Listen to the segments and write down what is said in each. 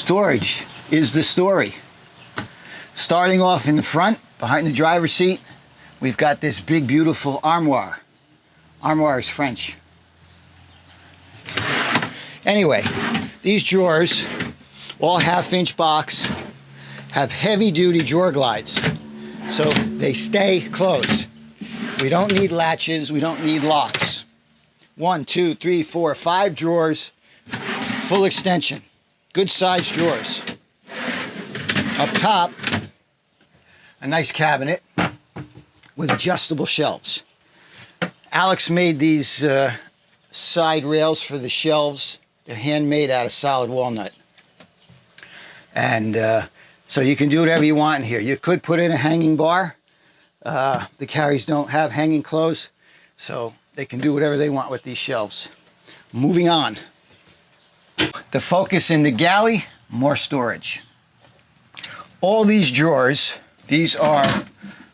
Storage is the story. Starting off in the front, behind the driver's seat, we've got this big, beautiful armoire. Armoire is French. Anyway, these drawers, all half-inch box, have heavy-duty drawer glides, so they stay closed. We don't need latches, we don't need locks. 1, 2, 3, 4, 5 drawers, full extension. Good sized drawers. Up top, a nice cabinet with adjustable shelves. Alex made these side rails for the shelves. They're handmade out of solid walnut. And so you can do whatever you want in here. You could put in a hanging bar. The carries don't have hanging clothes, so they can do whatever they want with these shelves. Moving on. The focus in the Galley, more storage. All these drawers, these are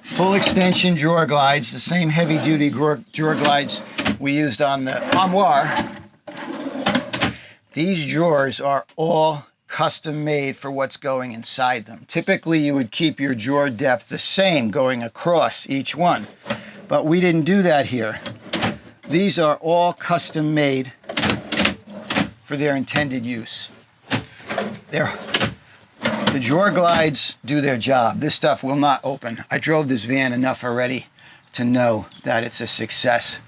full extension drawer glides, the same heavy duty drawer glides we used on the armoire. These drawers are all custom made for what's going inside them. Typically you would keep your drawer depth the same going across each one, but we didn't do that here. These are all custom made for their intended use. The drawer glides do their job. This stuff will not open. I drove this van enough already to know that it's a success.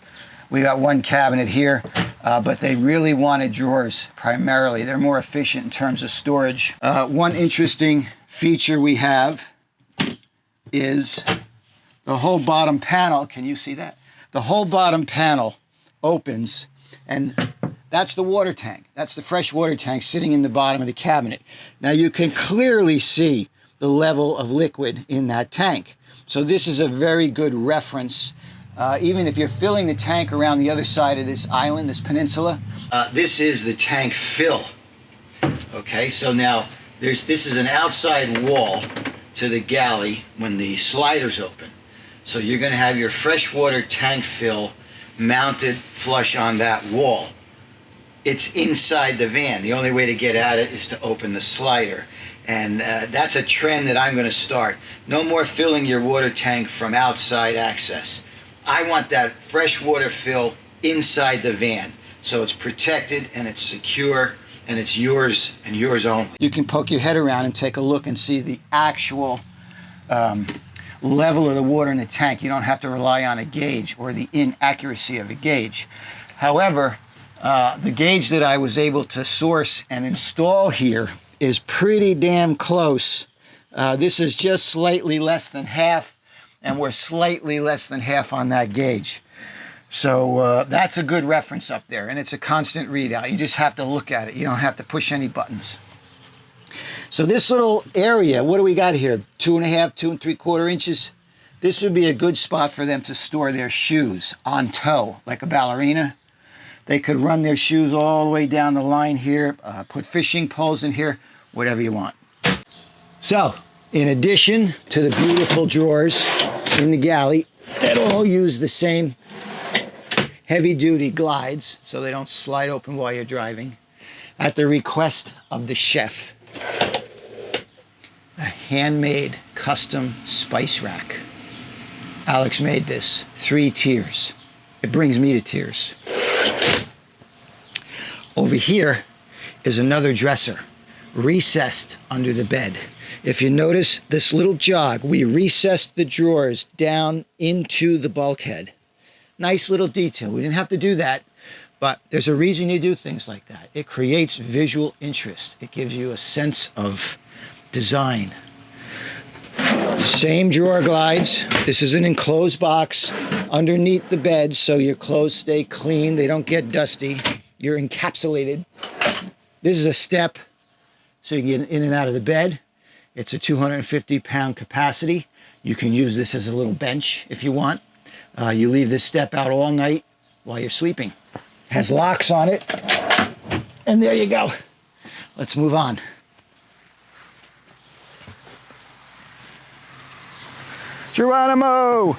We got one cabinet here, but they really wanted drawers primarily. They're more efficient in terms of storage. One interesting feature we have is the whole bottom panel. Can you see that? The whole bottom panel opens, and that's the water tank. That's the fresh water tank sitting in the bottom of the cabinet. Now you can clearly see the level of liquid in that tank. So this is a very good reference. Even if you're filling the tank around the other side of this island, this peninsula, this is the tank fill. Okay, so now this is an outside wall to the Galley when the slider's open. So you're gonna have your freshwater tank fill mounted flush on that wall. It's inside the van. The only way to get at it is to open the slider. And that's a trend that I'm gonna start. No more filling your water tank from outside access. I want that fresh water fill inside the van, so it's protected and it's secure and it's yours and yours only. You can poke your head around and take a look and see the actual level of the water in the tank. You don't have to rely on a gauge or the inaccuracy of a gauge. However, the gauge that I was able to source and install here is pretty damn close. This is just slightly less than half, and we're slightly less than half on that gauge. So that's a good reference up there, and it's a constant readout. You just have to look at it. You don't have to push any buttons. So this little area, what do we got here? 2.5, 2 3/4 inches. This would be a good spot for them to store their shoes on toe, like a ballerina. They could run their shoes all the way down the line here, put fishing poles in here, whatever you want. So, in addition to the beautiful drawers in the Galley that all use the same heavy-duty glides so they don't slide open while you're driving, at the request of the chef, a handmade custom spice rack. Alex made this, 3 tiers. It brings me to tears. Over here is another dresser, recessed under the bed. If you notice this little jog, we recessed the drawers down into the bulkhead. Nice little detail. We didn't have to do that, but there's a reason you do things like that. It creates visual interest. It gives you a sense of design. Same drawer glides. This is an enclosed box underneath the bed, so your clothes stay clean. They don't get dusty. You're encapsulated. This is a step so you can get in and out of the bed. It's a 250-pound capacity. You can use this as a little bench if you want. You leave this step out all night while you're sleeping. Has locks on it. And there you go. Let's move on. Geronimo!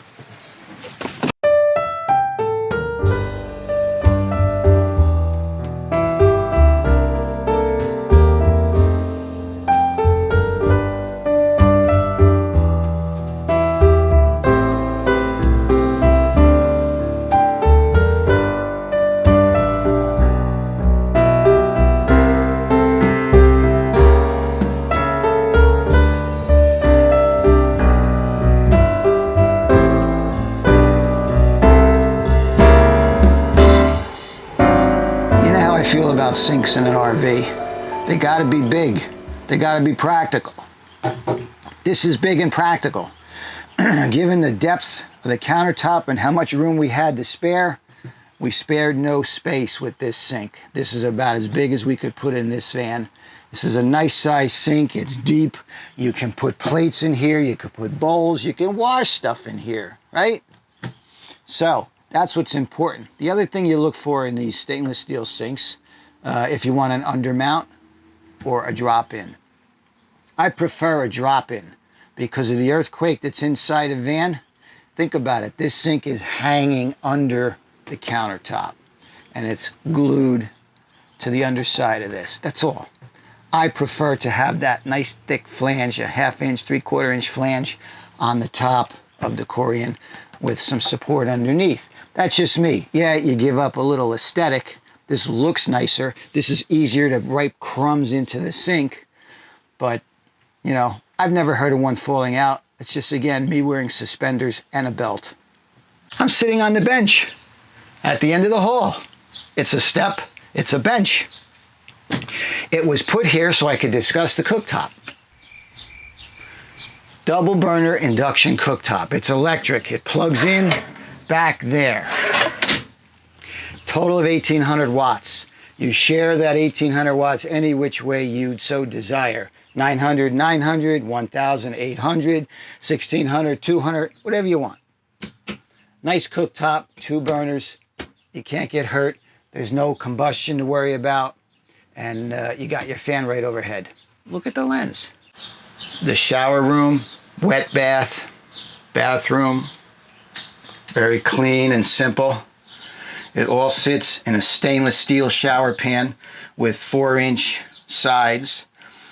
sinks in an RV. They gotta be big. They gotta be practical. This is big and practical. Given the depth of the countertop and how much room we had to spare, we spared no space with this sink. This is about as big as we could put in this van. This is a nice size sink. It's deep. You can put plates in here. You can put bowls. You can wash stuff in here, right? So that's what's important. The other thing you look for in these stainless steel sinks, if you want an undermount or a drop-in. I prefer a drop-in because of the earthquake that's inside a van. Think about it. This sink is hanging under the countertop and it's glued to the underside of this. That's all. I prefer to have that nice thick flange, a 1/2 inch, 3/4 inch flange on the top of the Corian with some support underneath. That's just me. Yeah, you give up a little aesthetic. This looks nicer. This is easier to wipe crumbs into the sink. But, you know, I've never heard of one falling out. It's just, again, me wearing suspenders and a belt. I'm sitting on the bench at the end of the hall. It's a step. It's a bench. It was put here so I could discuss the cooktop. Double burner induction cooktop. It's electric. It plugs in back there. Total of 1,800 watts. You share that 1,800 watts any which way you'd so desire. 900, 900, 1,800, 1,600, 200, whatever you want. Nice cooktop, 2 burners. You can't get hurt. There's no combustion to worry about. And you got your fan right overhead. Look at the lens. The shower room, wet bath, bathroom, very clean and simple. It all sits in a stainless steel shower pan with 4-inch sides,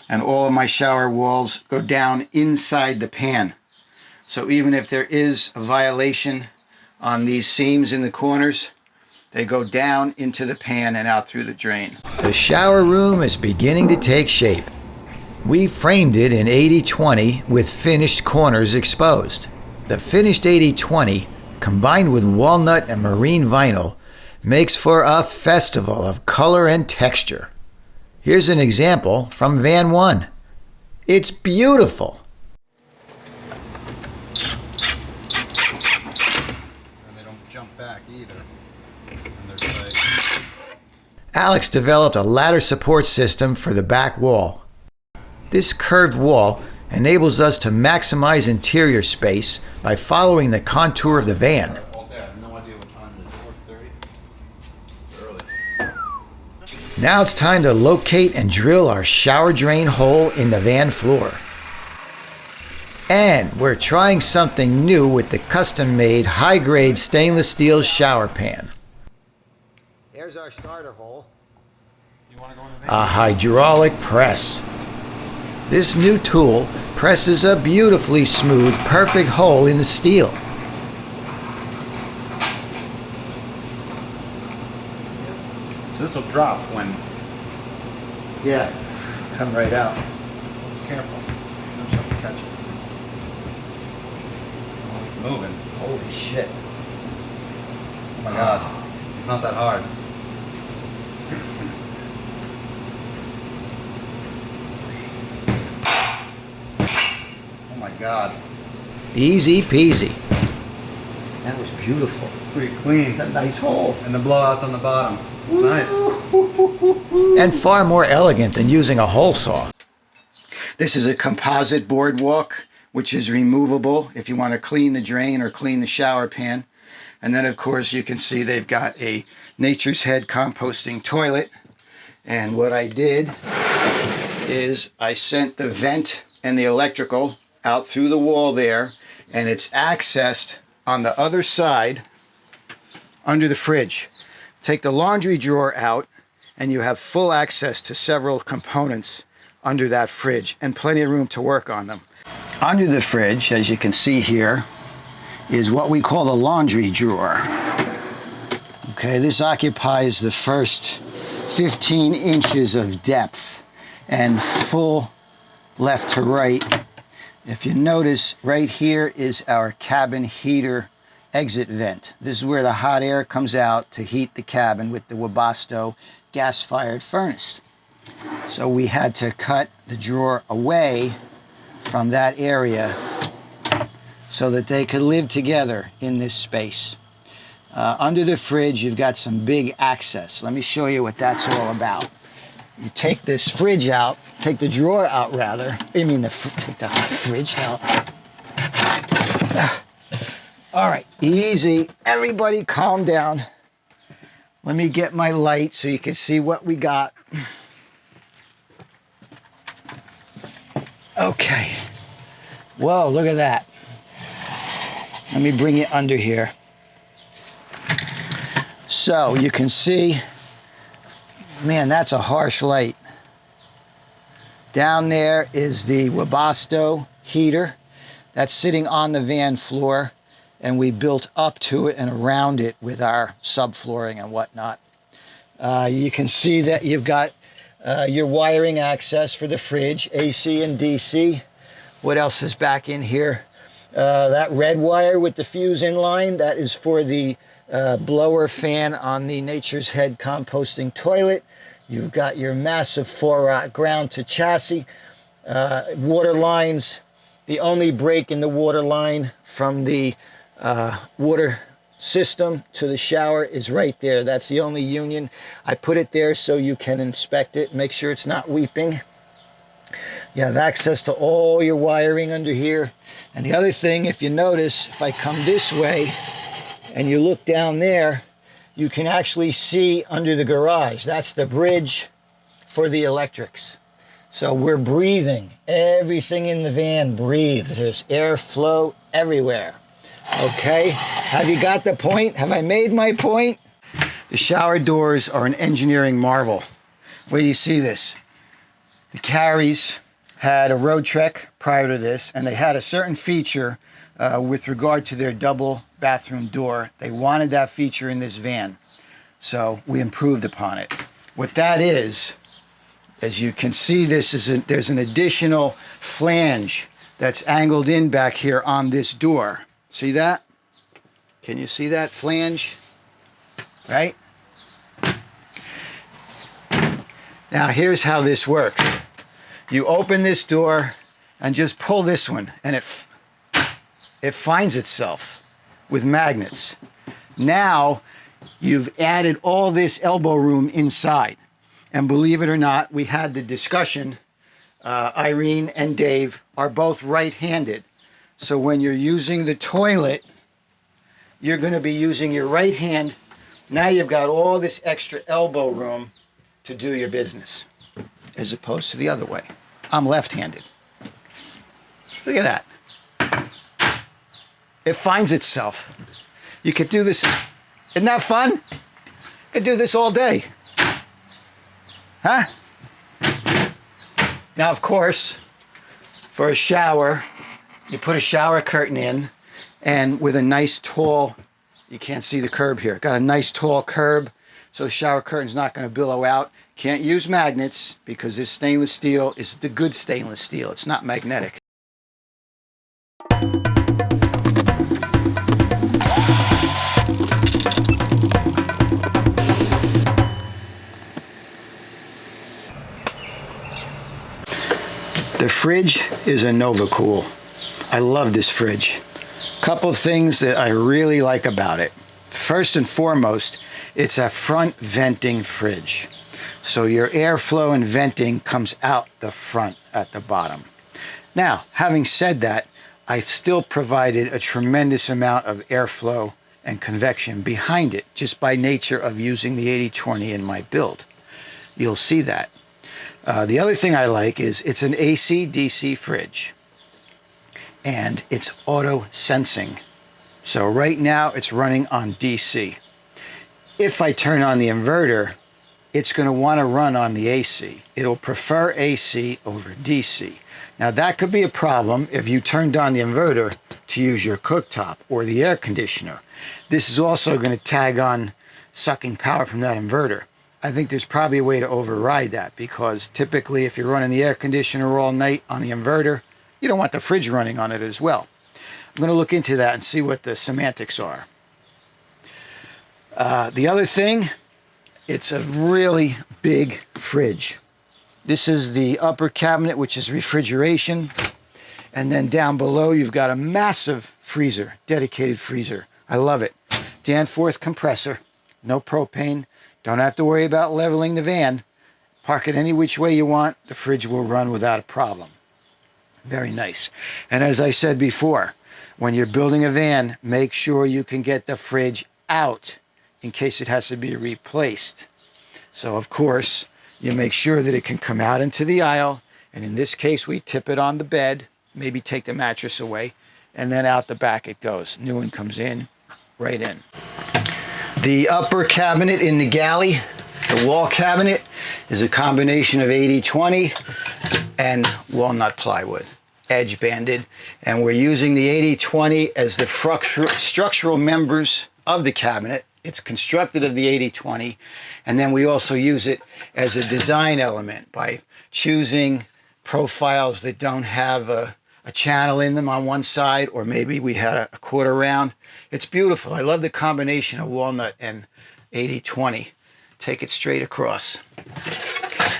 and all of my shower walls go down inside the pan. So even if there is a violation on these seams in the corners, they go down into the pan and out through the drain. The shower room is beginning to take shape. We framed it in 80/20 with finished corners exposed. The finished 80/20, combined with walnut and marine vinyl, makes for a festival of color and texture. Here's an example from Van 1. It's beautiful. Alex developed a ladder support system for the back wall. This curved wall enables us to maximize interior space by following the contour of the van. Now it's time to locate and drill our shower drain hole in the van floor. And we're trying something new with the custom-made high-grade stainless steel shower pan. There's our starter hole. A hydraulic press. This new tool presses a beautifully smooth, perfect hole in the steel. So this will drop when... Yeah, come right out. Careful. You just have to catch it. Oh, it's moving. Holy shit. Oh my god. It's not that hard. Oh my god. Easy peasy. That was beautiful. Pretty clean. It's a nice hole. And the blowouts on the bottom. It's nice. And far more elegant than using a hole saw. This is a composite boardwalk, which is removable if you want to clean the drain or clean the shower pan. And then, of course, you can see they've got a Nature's Head composting toilet. And what I did is I sent the vent and the electrical out through the wall there, and it's accessed on the other side under the fridge. Take the laundry drawer out and you have full access to several components under that fridge and plenty of room to work on them. Under the fridge, as you can see here, is what we call the laundry drawer. Okay, this occupies the first 15 inches of depth and full left to right. If you notice, right here is our cabin heater exit vent. This is where the hot air comes out to heat the cabin with the Webasto gas-fired furnace. So we had to cut the drawer away from that area so that they could live together in this space. Under the fridge, you've got some big access. Let me show you what that's all about. You take this fridge out, take the drawer out rather. I mean, take the fridge out. All right, easy. Everybody calm down. Let me get my light so you can see what we got. Okay. Whoa, look at that. Let me bring it under here. So you can see, man, that's a harsh light. Down there is the Webasto heater that's sitting on the van floor, and we built up to it and around it with our subflooring and whatnot. You can see that you've got your wiring access for the fridge, AC and DC. What else is back in here? That red wire with the fuse inline, that is for the blower fan on the Nature's Head composting toilet. You've got your massive 4-aught ground to chassis. Water lines, the only break in the water line from the water system to the shower is right there. That's the only union. I put it there so you can inspect it, make sure it's not weeping. You have access to all your wiring under here. And the other thing, if you notice, if I come this way and you look down there, you can actually see under the garage. That's the bridge for the electrics. So we're breathing. Everything in the van breathes. There's airflow everywhere. Okay, have you got the point? Have I made my point? The shower doors are an engineering marvel. Where do you see this? The Carries had a road trek prior to this, and they had a certain feature with regard to their double bathroom door. They wanted that feature in this van, so we improved upon it. What that is, as you can see, there's an additional flange that's angled in back here on this door. See that? Can you see that flange? Right? Now here's how this works. You open this door and just pull this one, and it finds itself with magnets. Now you've added all this elbow room inside. And believe it or not, we had the discussion. Irene and Dave are both right-handed. So when you're using the toilet, you're going to be using your right hand. Now you've got all this extra elbow room to do your business, as opposed to the other way. I'm left-handed. Look at that. It finds itself. You could do this. Isn't that fun? You could do this all day. Huh? Now, of course, for a shower, you put a shower curtain in, and with a nice tall, you can't see the curb here, got a nice tall curb, so the shower curtain's not going to billow out. Can't use magnets because this stainless steel is the good stainless steel. It's not magnetic. The fridge is a Novacool. I love this fridge. Couple things that I really like about it. First and foremost, it's a front venting fridge. So your airflow and venting comes out the front at the bottom. Now, having said that, I've still provided a tremendous amount of airflow and convection behind it, just by nature of using the 80/20 in my build. You'll see that. The other thing I like is it's an AC/DC fridge, and it's auto sensing. So right now it's running on DC. If I turn on the inverter, it's going to want to run on the AC. It'll prefer AC over DC. Now that could be a problem if you turned on the inverter to use your cooktop or the air conditioner. This is also going to tag on sucking power from that inverter. I think there's probably a way to override that, because typically if you're running the air conditioner all night on the inverter, you don't want the fridge running on it as well. going to look into that and see what the semantics are. The other thing, it's a really big fridge. This is the upper cabinet, which is refrigeration. And then down below, you've got a massive freezer, dedicated freezer. I love it. Danforth compressor, no propane. Don't have to worry about leveling the van. Park it any which way you want. The fridge will run without a problem. Very nice. And as I said before, when you're building a van, make sure you can get the fridge out in case it has to be replaced. So of course, you make sure that it can come out into the aisle. And in this case, we tip it on the bed, maybe take the mattress away, and then out the back it goes. New one comes in, right in. The upper cabinet in the Galley, the wall cabinet, is a combination of 80/20 and walnut plywood, edge banded. And we're using the 80/20 as the structural members of the cabinet. It's constructed of the 80/20, and then we also use it as a design element by choosing profiles that don't have a channel in them on one side, or maybe we had a quarter round. It's beautiful. I love the combination of walnut and 80/20. Take it straight across.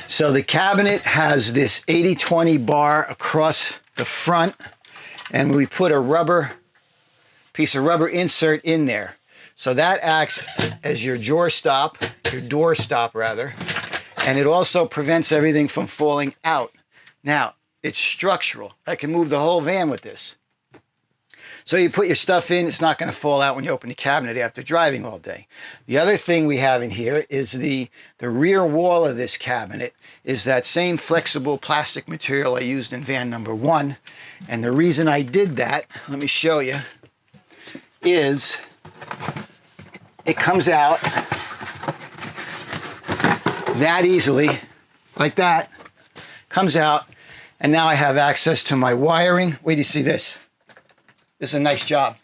So the cabinet has this 80/20 bar across the front, and we put a piece of rubber insert in there. So that acts as your door stop, and it also prevents everything from falling out. Now, it's structural. I can move the whole van with this. So you put your stuff in, it's not going to fall out when you open the cabinet after driving all day. The other thing we have in here is the rear wall of this cabinet is that same flexible plastic material I used in van number 1. And the reason I did that, let me show you, is it comes out that easily, like that, comes out, and now I have access to my wiring. Wait till you see this. This is a nice job.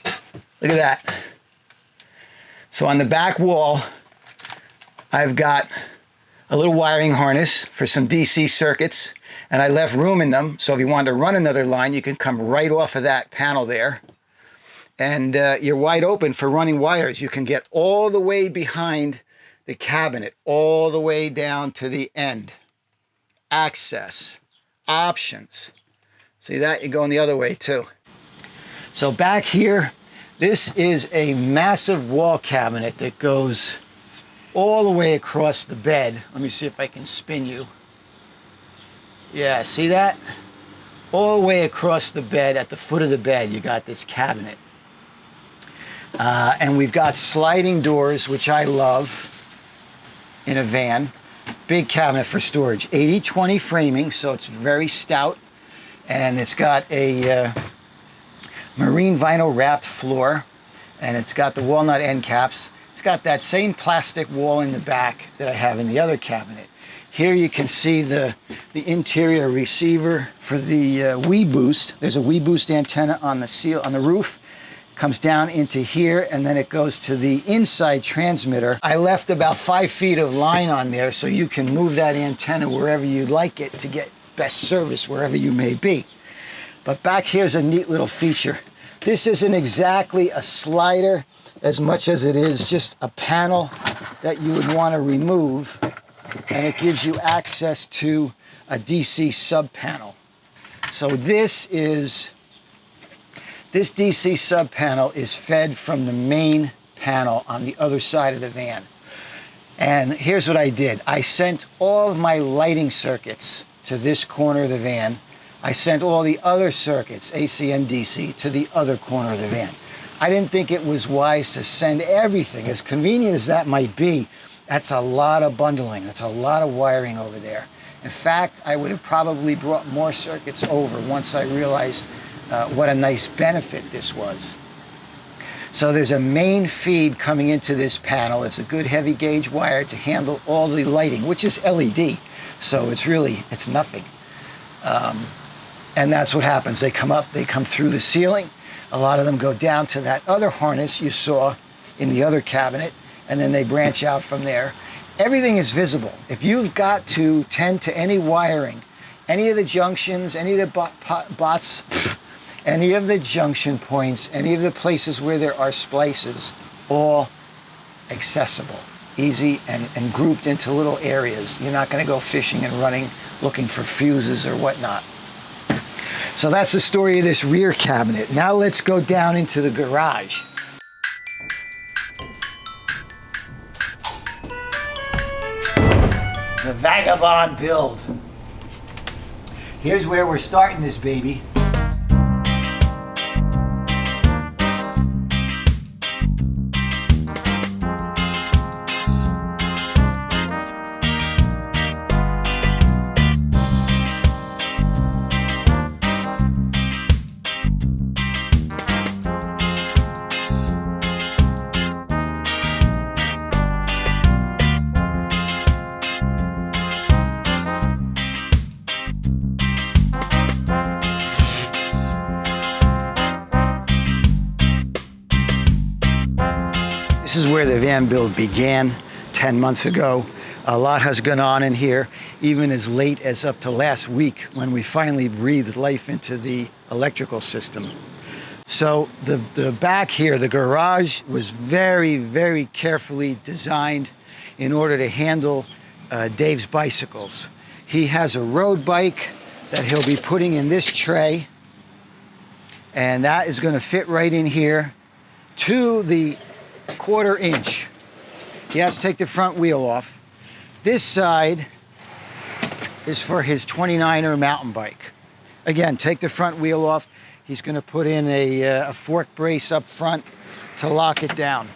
Look at that. So on the back wall, I've got a little wiring harness for some DC circuits, and I left room in them, so if you wanted to run another line, you can come right off of that panel there. And you're wide open for running wires. You can get all the way behind the cabinet, all the way down to the end. Access, options. See that? You're going the other way too. So back here, this is a massive wall cabinet that goes all the way across the bed. Let me see if I can spin you. Yeah, see that? All the way across the bed, at the foot of the bed, you got this cabinet. And we've got sliding doors, which I love in a van. Big cabinet for storage. 80/20 framing, so it's very stout. And it's got a marine vinyl wrapped floor. And it's got the walnut end caps. It's got that same plastic wall in the back that I have in the other cabinet. Here you can see the interior receiver for the WeBoost. There's a WeBoost antenna on the roof. Comes down into here, and then it goes to the inside transmitter. I left about 5 feet of line on there, so you can move that antenna wherever you'd like it to get best service wherever you may be. But back here's a neat little feature. This isn't exactly a slider as much as it is just a panel that you would want to remove, and it gives you access to a DC sub panel. So this DC sub panel is fed from the main panel on the other side of the van. And here's what I did. I sent all of my lighting circuits to this corner of the van. I sent all the other circuits, AC and DC, to the other corner of the van. I didn't think it was wise to send everything. As convenient as that might be, that's a lot of bundling. That's a lot of wiring over there. In fact, I would have probably brought more circuits over once I realized what a nice benefit this was. So there's a main feed coming into this panel. It's a good heavy gauge wire to handle all the lighting, which is LED. So it's nothing. And that's what happens. They come up, they come through the ceiling. A lot of them go down to that other harness you saw in the other cabinet, and then they branch out from there. Everything is visible. If you've got to tend to any wiring, any of the junctions, any of the bots, any of the junction points, any of the places where there are splices, all accessible, easy, and grouped into little areas. You're not going to go fishing and running looking for fuses or whatnot. So that's the story of this rear cabinet. Now let's go down into the garage. The Vagabond build. Here's where we're starting this baby. This is where the van build began 10 months ago. A lot has gone on in here, even as late as up to last week when we finally breathed life into the electrical system. So the back here, the garage, was very, very carefully designed in order to handle Dave's bicycles. He has a road bike that he'll be putting in this tray, and that is going to fit right in here to the 1/4 inch. He has to take the front wheel off. This side is for his 29er mountain bike. Again, take the front wheel off. He's going to put in a fork brace up front to lock it down.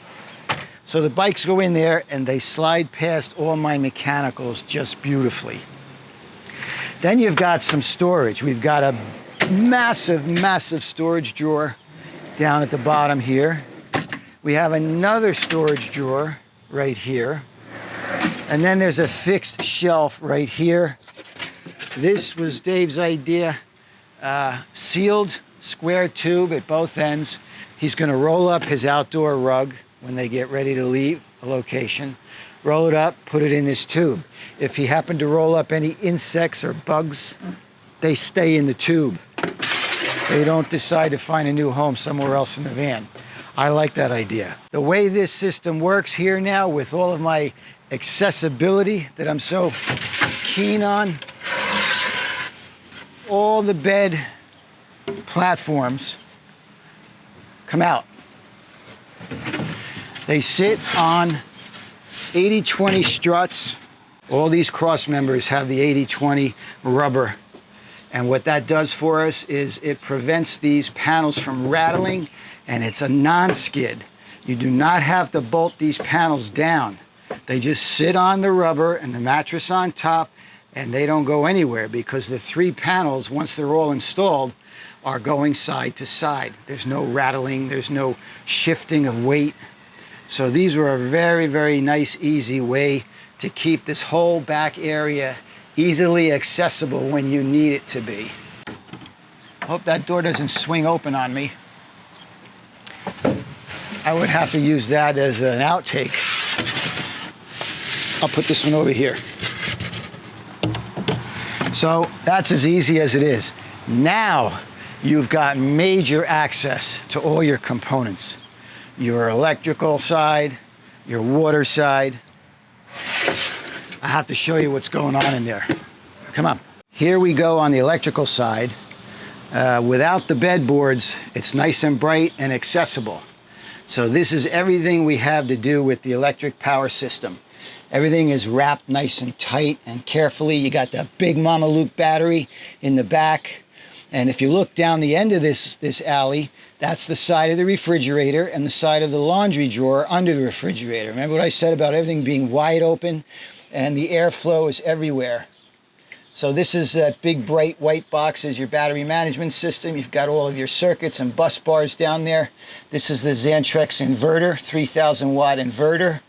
So the bikes go in there and they slide past all my mechanicals just beautifully. Then you've got some storage. We've got a massive, massive storage drawer down at the bottom here. We have another storage drawer right here. And then there's a fixed shelf right here. This was Dave's idea. Sealed square tube at both ends. He's going to roll up his outdoor rug when they get ready to leave a location. Roll it up, put it in this tube. If he happened to roll up any insects or bugs, they stay in the tube. They don't decide to find a new home somewhere else in the van. I like that idea. The way this system works here now with all of my accessibility that I'm so keen on, all the bed platforms come out. They sit on 80/20 struts. All these cross members have the 80/20 rubber. And what that does for us is it prevents these panels from rattling, and it's a non-skid. You do not have to bolt these panels down. They just sit on the rubber and the mattress on top, and they don't go anywhere because the 3 panels, once they're all installed, are going side to side. There's no rattling, there's no shifting of weight. So these were a very, very nice, easy way to keep this whole back area easily accessible when you need it to be. Hope that door doesn't swing open on me. I would have to use that as an outtake. I'll put this one over here. So that's as easy as it is. Now you've got major access to all your components. Your electrical side, your water side. I have to show you what's going on in there. Come on. Here we go on the electrical side. Without the bedboards, it's nice and bright and accessible. So this is everything we have to do with the electric power system. Everything is wrapped nice and tight and carefully. You got that big Mama Luke battery in the back. And if you look down the end of this alley, that's the side of the refrigerator and the side of the laundry drawer under the refrigerator. Remember what I said about everything being wide open and the airflow is everywhere. So this is that big bright white box is your battery management system. You've got all of your circuits and bus bars down there. This is the Xantrex inverter, 3,000 watt inverter.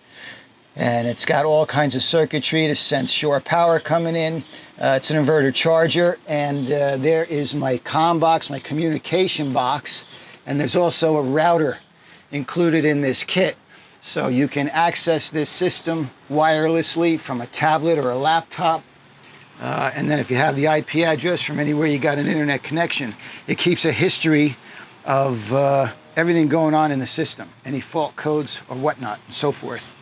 And it's got all kinds of circuitry to sense shore power coming in. It's an inverter charger. And there is my comm box, my communication box. And there's also a router included in this kit. So you can access this system wirelessly from a tablet or a laptop. And then if you have the IP address from anywhere you got an internet connection, it keeps a history of everything going on in the system, any fault codes or whatnot, and so forth.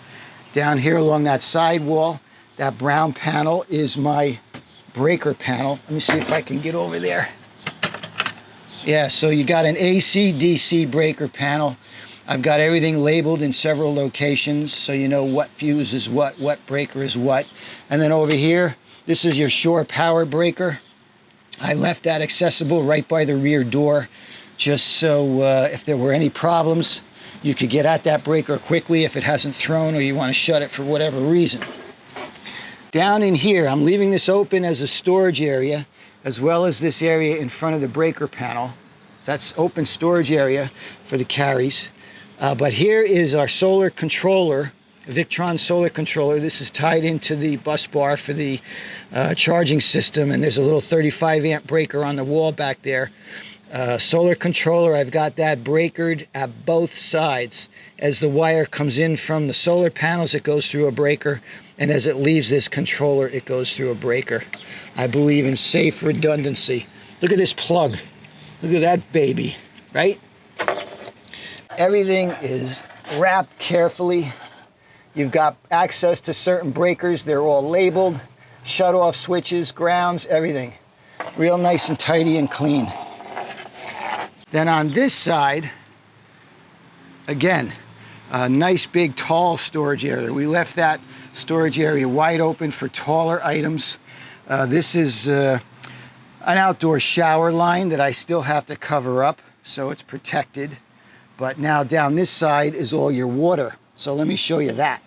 Down here along that side wall, that brown panel is my breaker panel. Let me see if I can get over there. Yeah, so you got an AC, DC breaker panel. I've got everything labeled in several locations so you know what fuse is what breaker is what. And then over here, this is your shore power breaker. I left that accessible right by the rear door just so if there were any problems, you could get at that breaker quickly if it hasn't thrown or you want to shut it for whatever reason. Down in here, I'm leaving this open as a storage area, as well as this area in front of the breaker panel. That's open storage area for the carries. But here is our solar controller, Victron solar controller. This is tied into the bus bar for the charging system, and there's a little 35 amp breaker on the wall back there. Solar controller, I've got that breakered at both sides. As the wire comes in from the solar panels, it goes through a breaker, and as it leaves this controller, it goes through a breaker. I believe in safe redundancy. Look at this plug. Look at that baby, right? Everything is wrapped carefully. You've got access to certain breakers. They're all labeled, shut-off switches, grounds, everything. Real nice and tidy and clean. Then on this side, again, a nice big tall storage area. We left that storage area wide open for taller items. This is an outdoor shower line that I still have to cover up, so it's protected. But now down this side is all your water. So let me show you that.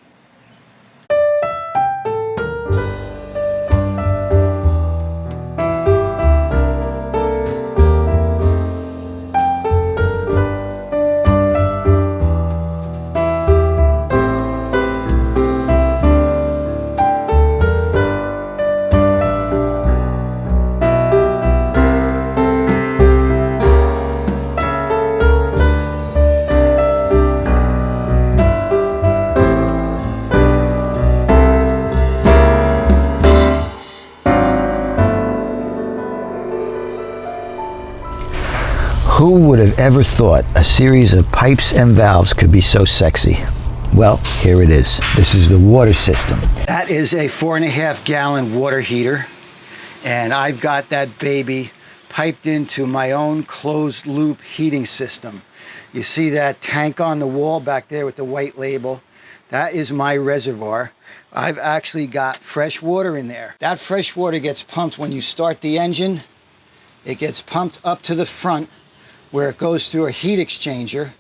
Who would have ever thought a series of pipes and valves could be so sexy? Well, here it is. This is the water system. That is a 4.5 gallon water heater, and I've got that baby piped into my own closed loop heating system. You see that tank on the wall back there with the white label? That is my reservoir. I've actually got fresh water in there. That fresh water gets pumped when you start the engine. It gets pumped up to the front where it goes through a heat exchanger,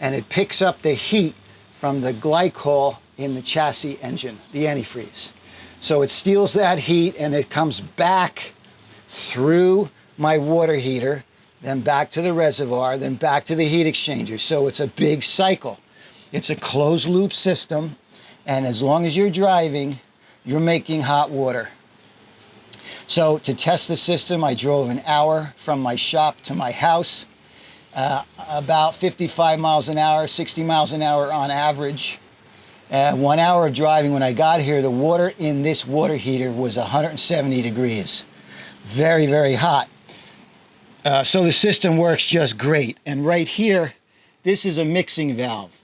and it picks up the heat from the glycol in the chassis engine, the antifreeze. So it steals that heat and it comes back through my water heater, then back to the reservoir, then back to the heat exchanger. So it's a big cycle. It's a closed loop system, and as long as you're driving, you're making hot water. So to test the system, I drove an hour from my shop to my house. About 55 miles an hour, 60 miles an hour on average. 1 hour of driving, when I got here, the water in this water heater was 170 degrees. Very, very hot. So the system works just great. And right here, this is a mixing valve.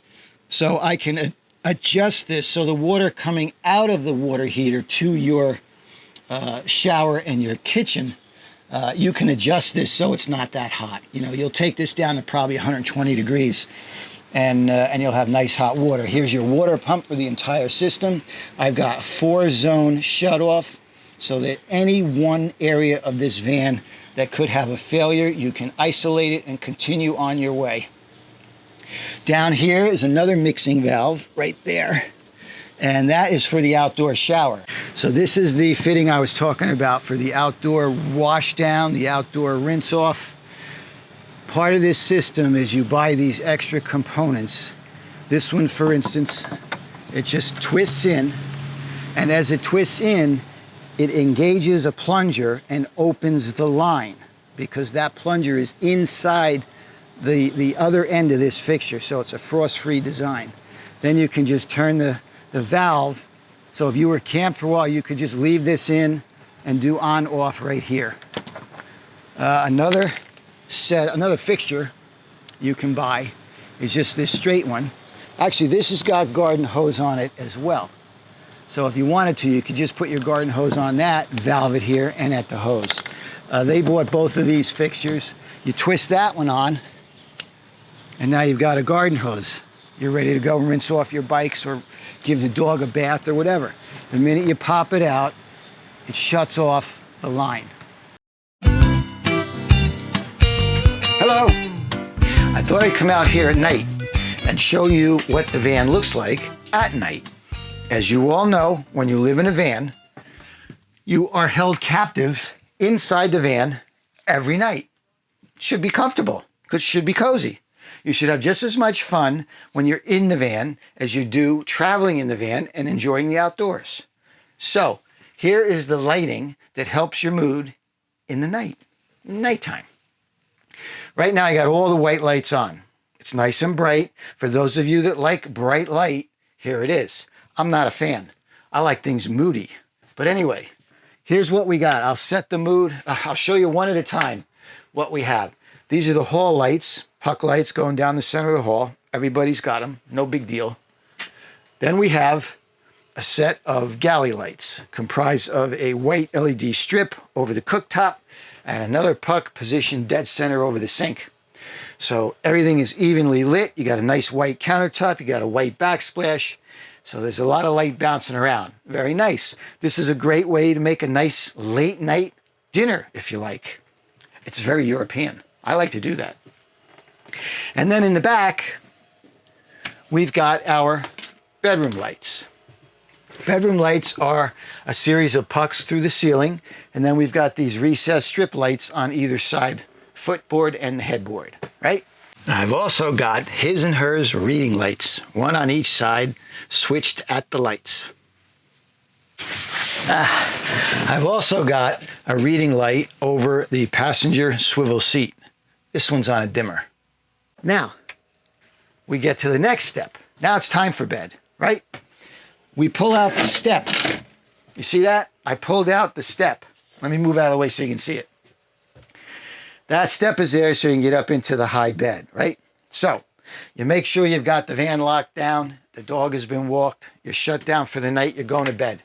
So I can adjust this so the water coming out of the water heater to your shower and your kitchen, you can adjust this so it's not that hot. You know, you'll take this down to probably 120 degrees and you'll have nice hot water. Here's your water pump for the entire system. I've got 4-zone shutoff so that any one area of this van that could have a failure, you can isolate it and continue on your way. Down here is another mixing valve right there, and that is for the outdoor shower. So this is the fitting I was talking about for the outdoor wash down, the outdoor rinse off. Part of this system is you buy these extra components. This one, for instance, it just twists in, and as it twists in, it engages a plunger and opens the line, because that plunger is inside the other end of this fixture, so it's a frost-free design. Then you can just turn the valve, so if you were camped for a while, you could just leave this in and do on-off right here. Another fixture you can buy is just this straight one. Actually, this has got garden hose on it as well. So if you wanted to, you could just put your garden hose on that, valve it here and at the hose. They bought both of these fixtures. You twist that one on, and now you've got a garden hose. You're ready to go and rinse off your bikes or give the dog a bath or whatever. The minute you pop it out, it shuts off the line. Hello. I thought I'd come out here at night and show you what the van looks like at night. As you all know, when you live in a van, you are held captive inside the van every night. Should be comfortable, because it should be cozy. You should have just as much fun when you're in the van as you do traveling in the van and enjoying the outdoors. So here is the lighting that helps your mood in the nighttime. Right now I got all the white lights on. It's nice and bright. For those of you that like bright light, here it is. I'm not a fan. I like things moody. But anyway, here's what we got. I'll set the mood. I'll show you one at a time what we have. These are the hall lights, puck lights going down the center of the hall. Everybody's got them, no big deal. Then we have a set of galley lights comprised of a white LED strip over the cooktop and another puck positioned dead center over the sink. So everything is evenly lit. You got a nice white countertop, you got a white backsplash. So there's a lot of light bouncing around. Very nice. This is a great way to make a nice late night dinner, if you like. It's very European. I like to do that. And then in the back, we've got our bedroom lights. Bedroom lights are a series of pucks through the ceiling, and then we've got these recessed strip lights on either side, footboard and the headboard, right? I've also got his and hers reading lights, one on each side, switched at the lights. I've also got a reading light over the passenger swivel seat. This one's on a dimmer. Now, we get to the next step. Now it's time for bed, right? We pull out the step. You see that? I pulled out the step. Let me move out of the way so you can see it. That step is there so you can get up into the high bed, right? So you make sure you've got the van locked down, the dog has been walked, you're shut down for the night, you're going to bed.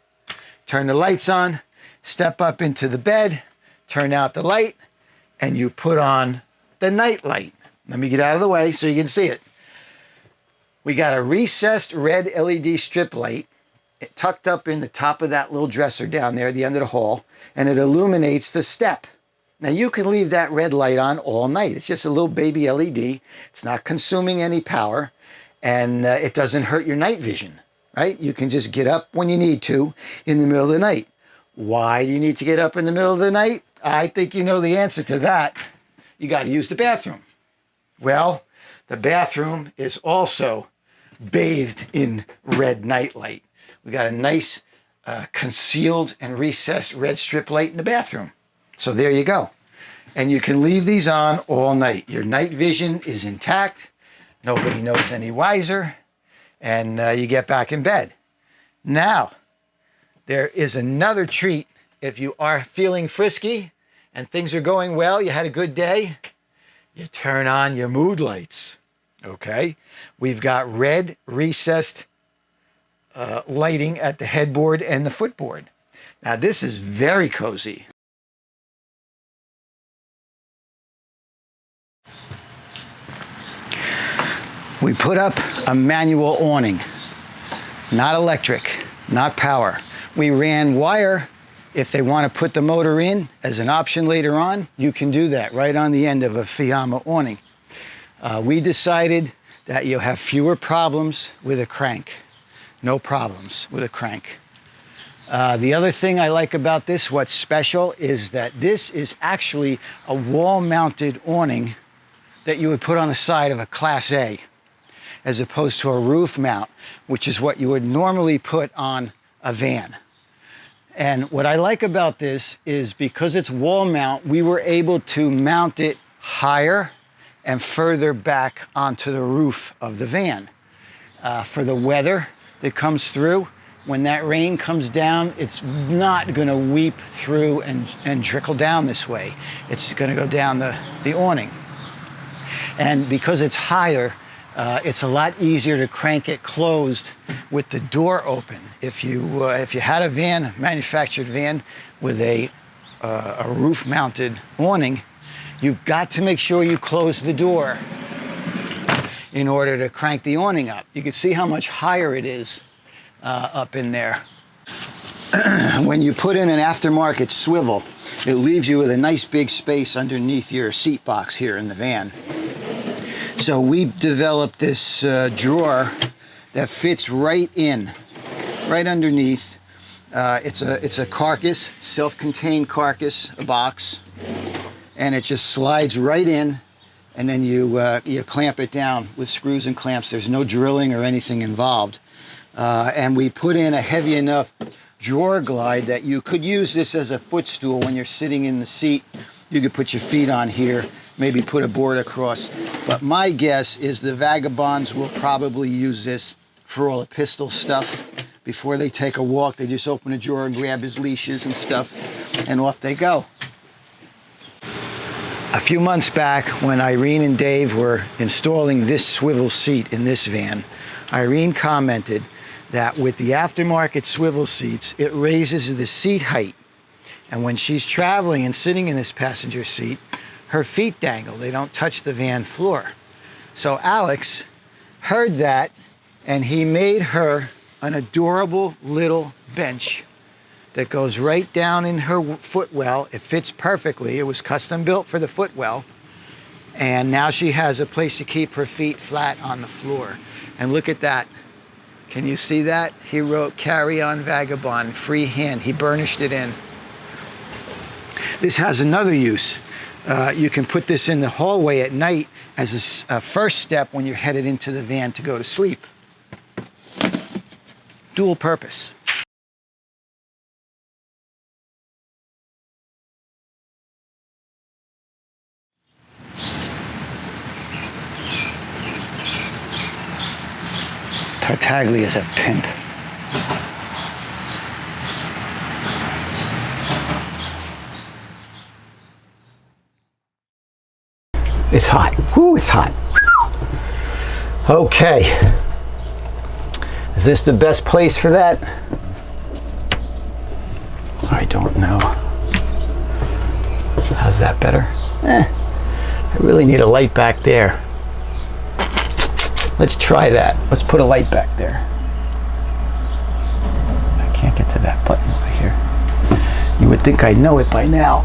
Turn the lights on, step up into the bed, turn out the light, and you put on the night light. Let me get out of the way so you can see it. We got a recessed red LED strip light tucked up in the top of that little dresser down there at the end of the hall, and it illuminates the step. Now you can leave that red light on all night. It's just a little baby LED. It's not consuming any power, and it doesn't hurt your night vision, right? You can just get up when you need to in the middle of the night. Why do you need to get up in the middle of the night? I think you know the answer to that. You got to use the bathroom. Well, the bathroom is also bathed in red night light. We got a nice concealed and recessed red strip light in the bathroom. So there you go. And you can leave these on all night. Your night vision is intact. Nobody knows any wiser. And you get back in bed. Now, there is another treat. If you are feeling frisky and things are going well, you had a good day, you turn on your mood lights. Okay? We've got red recessed lighting at the headboard and the footboard. Now, this is very cozy. We put up a manual awning, not electric, not power. We ran wire. If they want to put the motor in as an option later on, you can do that right on the end of a Fiamma awning. We decided that you'll have fewer problems with a crank. No problems with a crank. The other thing I like about this, what's special, is that this is actually a wall-mounted awning that you would put on the side of a Class A, as opposed to a roof mount, which is what you would normally put on a van. And what I like about this is because it's wall mount, we were able to mount it higher and further back onto the roof of the van. For the weather that comes through, when that rain comes down, it's not going to weep through and trickle down this way. It's going to go down the awning. And because it's higher, it's a lot easier to crank it closed with the door open. If you had a van, manufactured van with a roof-mounted awning, you've got to make sure you close the door in order to crank the awning up. You can see how much higher it is up in there. When you put in an aftermarket swivel, it leaves you with a nice big space underneath your seat box here in the van. So we developed this drawer that fits right in, right underneath. It's a carcass, self-contained carcass, a box, and it just slides right in, and then you clamp it down with screws and clamps. There's no drilling or anything involved. And we put in a heavy enough drawer glide that you could use this as a footstool when you're sitting in the seat. You could put your feet on here, maybe put a board across. But my guess is the Vagabonds will probably use this for all the pistol stuff. Before they take a walk, they just open a drawer and grab his leashes and stuff, and off they go. A few months back, when Irene and Dave were installing this swivel seat in this van, Irene commented that with the aftermarket swivel seats, it raises the seat height. And when she's traveling and sitting in this passenger seat, her feet dangle. They don't touch the van floor. So Alex heard that, and he made her an adorable little bench that goes right down in her footwell. It fits perfectly. It was custom built for the footwell. And now she has a place to keep her feet flat on the floor. And look at that. Can you see that? He wrote "Carry on Vagabond," freehand. He burnished it in. This has another use. You can put this in the hallway at night as a first step when you're headed into the van to go to sleep. Dual purpose. Tartaglia is a pimp. It's hot. Whoo, it's hot. Okay. Is this the best place for that? I don't know. How's that better? I really need a light back there. Let's try that. Let's put a light back there. I can't get to that button over here. You would think I'd know it by now.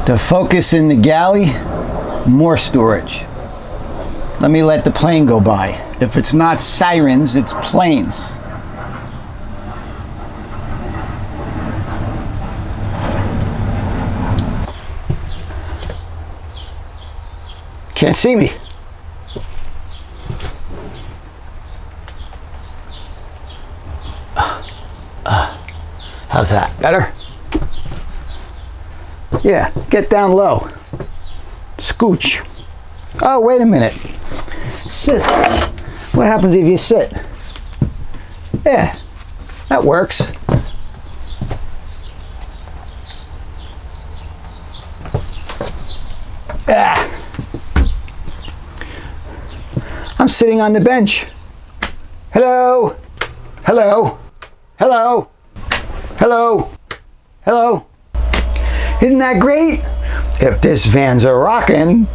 The focus in the galley, more storage. Let me let the plane go by. If it's not sirens, it's planes. Can't see me. How's that? Better? Yeah, get down low. Scooch. Oh, wait a minute. Sit. What happens if you sit? Yeah, that works. Ah. I'm sitting on the bench. Hello? Hello? Hello? Hello? Hello? Isn't that great? If this van's a rockin'.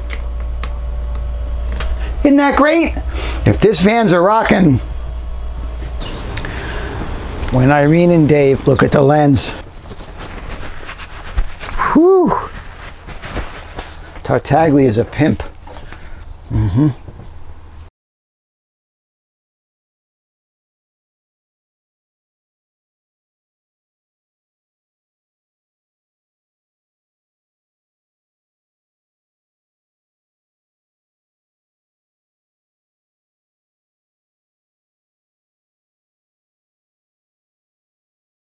Isn't that great? If this van's a rockin'. When Irene and Dave look at the lens. Whew. Tartaglia is a pimp. Mm-hmm.